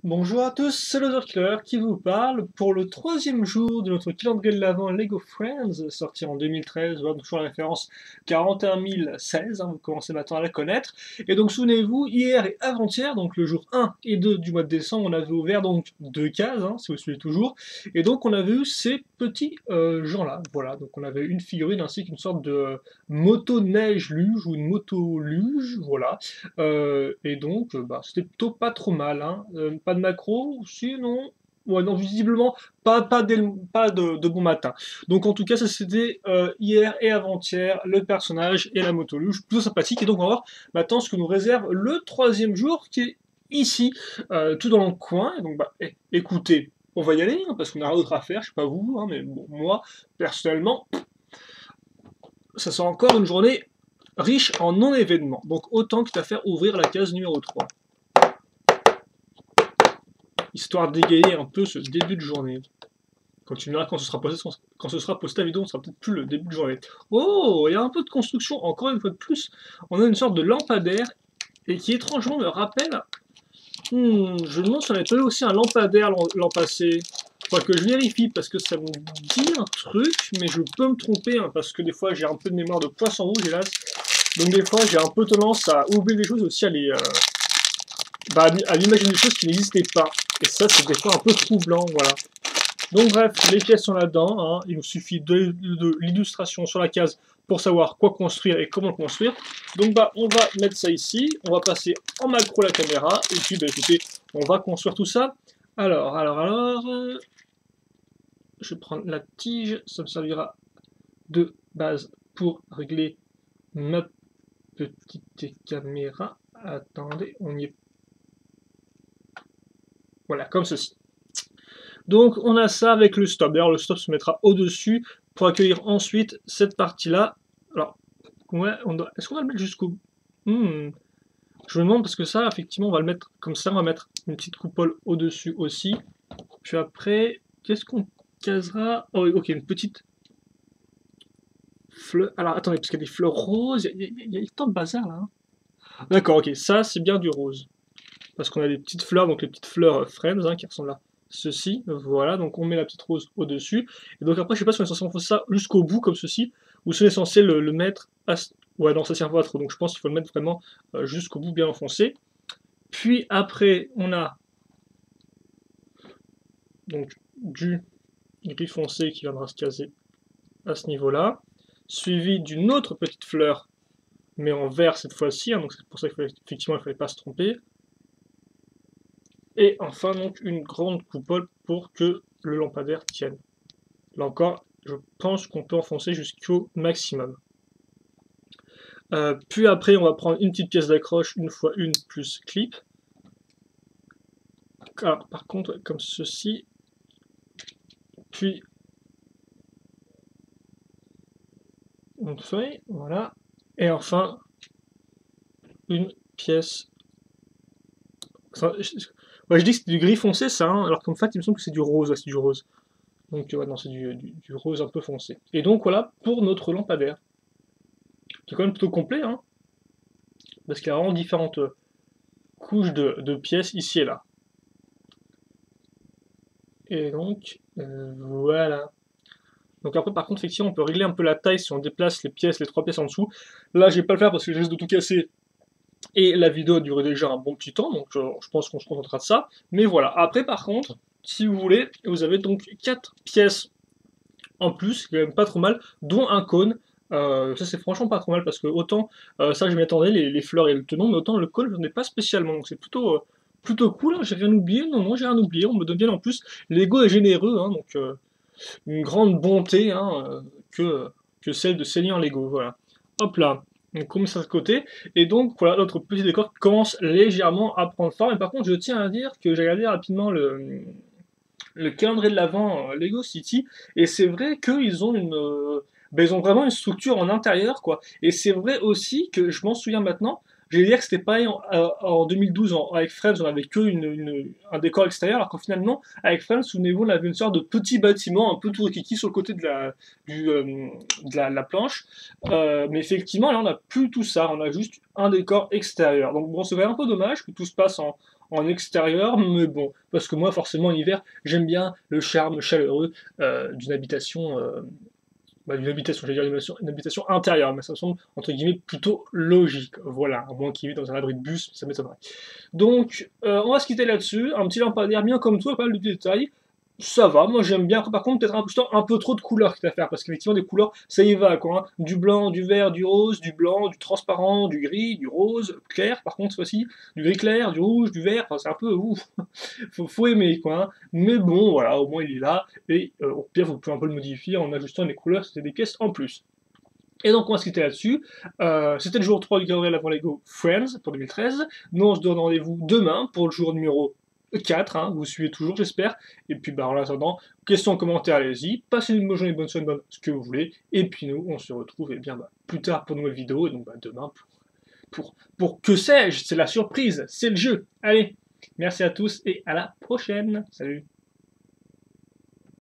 Bonjour à tous, c'est Killer qui vous parle pour le troisième jour de notre calendrier de l'Avent Lego Friends, sorti en 2013, voilà, donc toujours la référence 41016, vous commencez maintenant à la connaître. Et donc souvenez-vous, hier et avant-hier, donc le jour 1 et 2 du mois de décembre, on avait ouvert donc deux cases, si vous suivez toujours, et donc on avait eu ces petits gens-là, voilà, donc on avait une figurine ainsi qu'une sorte de moto-neige-luge ou une moto-luge, voilà. Et donc, c'était plutôt pas trop mal, hein. Pas de macro, si, non. Ouais, non, visiblement, pas de bon matin. Donc, en tout cas, ça c'était hier et avant-hier, le personnage et la motoluge, plutôt sympathique. Et donc, on va voir maintenant ce que nous réserve le troisième jour, qui est ici, tout dans le coin. Et donc, écoutez, on va y aller, hein, parce qu'on a rien d'autre à faire, je sais pas vous, hein, mais bon, moi, personnellement, ça sera encore une journée riche en non-événements. Donc autant que à faire ouvrir la case numéro 3. Histoire d'égayer un peu ce début de journée. Quand tu me diras quand ce sera posté la vidéo, ce sera peut-être plus le début de journée. Oh, il y a un peu de construction, encore une fois de plus. On a une sorte de lampadaire, et qui étrangement me rappelle... je me demande si on avait pas eu aussi un lampadaire l'an passé. Faudra que je vérifie, parce que ça me dit un truc, mais je peux me tromper, parce que des fois j'ai un peu de mémoire de poisson rouge, hélas. Donc des fois j'ai un peu tendance à oublier des choses, aussi à à l'imaginer des choses qui n'existaient pas. Et ça c'est des fois un peu troublant, voilà. Donc bref, les pièces sont là-dedans, il nous suffit de l'illustration sur la case pour savoir quoi construire et comment construire. Donc on va mettre ça ici, on va passer en macro la caméra, et puis écoutez, on va construire tout ça. Alors, je vais prendre la tige, ça me servira de base pour régler ma petite caméra. Attendez, on y est. Voilà, comme ceci. Donc on a ça avec le stop. D'ailleurs, le stop se mettra au-dessus pour accueillir ensuite cette partie-là. Alors, ouais, est-ce qu'on va le mettre jusqu'au bout? Je me demande parce que ça, effectivement, on va le mettre comme ça. On va mettre une petite coupole au-dessus aussi. Puis après, qu'est-ce qu'on casera? Oh, ok, une petite fleur. Alors, attendez, parce qu'il y a des fleurs roses. Il y a tant de bazar là. D'accord, ok, ça c'est bien du rose. Parce qu'on a des petites fleurs, donc les petites fleurs Friends, qui ressemblent à ceci. Voilà, donc on met la petite rose au-dessus. Et donc après, je sais pas si on est censé enfoncer ça jusqu'au bout, comme ceci, ou si on est censé le mettre à... Ouais, non, ça tient pas trop, donc je pense qu'il faut le mettre vraiment jusqu'au bout, bien enfoncé. Puis après, on a donc du gris foncé qui viendra se caser à ce niveau-là, suivi d'une autre petite fleur, mais en vert cette fois-ci, donc c'est pour ça qu'effectivement il ne fallait pas se tromper. Et enfin donc une grande coupole pour que le lampadaire tienne. Là encore, je pense qu'on peut enfoncer jusqu'au maximum. Puis après, on va prendre une petite pièce d'accroche, une fois une plus clip. Alors, par contre, comme ceci. Puis une feuille, voilà. Et enfin, une pièce. Enfin, je dis que c'est du gris foncé, ça, alors qu'en fait, il me semble que c'est du rose. Ouais, c'est du rose. Donc, ouais, non, c'est du rose un peu foncé. Et donc, voilà pour notre lampadaire. Qui est quand même plutôt complet, parce qu'il y a vraiment différentes couches de pièces ici et là. Et donc, voilà. Donc après, par contre, effectivement, on peut régler un peu la taille si on déplace les pièces, les trois pièces en dessous. Là, je vais pas le faire parce que je risque de tout casser. Et la vidéo a duré déjà un bon petit temps, donc je pense qu'on se contentera de ça. Mais voilà. Après, par contre, si vous voulez, vous avez donc 4 pièces en plus, c'est quand même pas trop mal, dont un cône. Ça c'est franchement pas trop mal parce que autant ça je m'y attendais, les fleurs et le tenon, mais autant le cône je n'en ai pas spécialement, donc c'est plutôt cool, j'ai rien oublié, non j'ai rien oublié, on me donne bien en plus, Lego est généreux, donc une grande bonté que celle de Seigneur Lego, voilà. Hop là, donc on met ça de côté, et donc voilà, notre petit décor commence légèrement à prendre forme, et par contre je tiens à dire que j'ai regardé rapidement le calendrier de l'Avent Lego City, et c'est vrai qu'ils ont ils ont vraiment une structure en intérieur, quoi. Et c'est vrai aussi que je m'en souviens maintenant, J'allais dire que c'était pareil en 2012, avec Friends, on avait que un décor extérieur, alors qu'en finalement, avec Friends, souvenez-vous, on avait une sorte de petit bâtiment, un peu tout rikiki sur le côté de la planche. Mais effectivement, là, on n'a plus tout ça, on a juste un décor extérieur. Donc bon, c'est vrai un peu dommage que tout se passe en extérieur, mais bon, parce que moi, forcément, en hiver, j'aime bien le charme chaleureux d'une habitation. D'une habitation, j'allais dire une habitation intérieure, mais ça me semble, entre guillemets, plutôt logique. Voilà, à moins qu'il vive dans un abri de bus, ça m'étonnerait. Donc, on va se quitter là-dessus. Un petit lampadaire bien comme toi, pas mal de détails. Ça va, moi j'aime bien. Par contre, peut-être un peu trop de couleurs qu'il y a à faire, parce qu'effectivement, des couleurs, ça y va, quoi. Hein. Du blanc, du vert, du rose, du blanc, du transparent, du gris, du rose, clair, par contre, cette fois-ci, du gris clair, du rouge, du vert, enfin, c'est un peu ouf. Faut aimer, quoi. Hein. Mais bon, voilà, au moins il est là, et au pire, vous pouvez un peu le modifier en ajustant les couleurs, c'était des pièces en plus. Et donc on va se quitter là-dessus. C'était le jour 3 du calendrier avant Lego Friends pour 2013. Nous on se donne rendez-vous demain pour le jour numéro 4, hein, vous suivez toujours j'espère. Et puis bah, en attendant, questions, commentaires, allez-y. Passez une bonne journée, bonne soirée, bonne ce que vous voulez. Et puis nous on se retrouve et bien, bah, plus tard pour une nouvelle vidéo. Et donc bah, demain pour que sais-je, c'est la surprise, c'est le jeu. Allez, merci à tous et à la prochaine. Salut.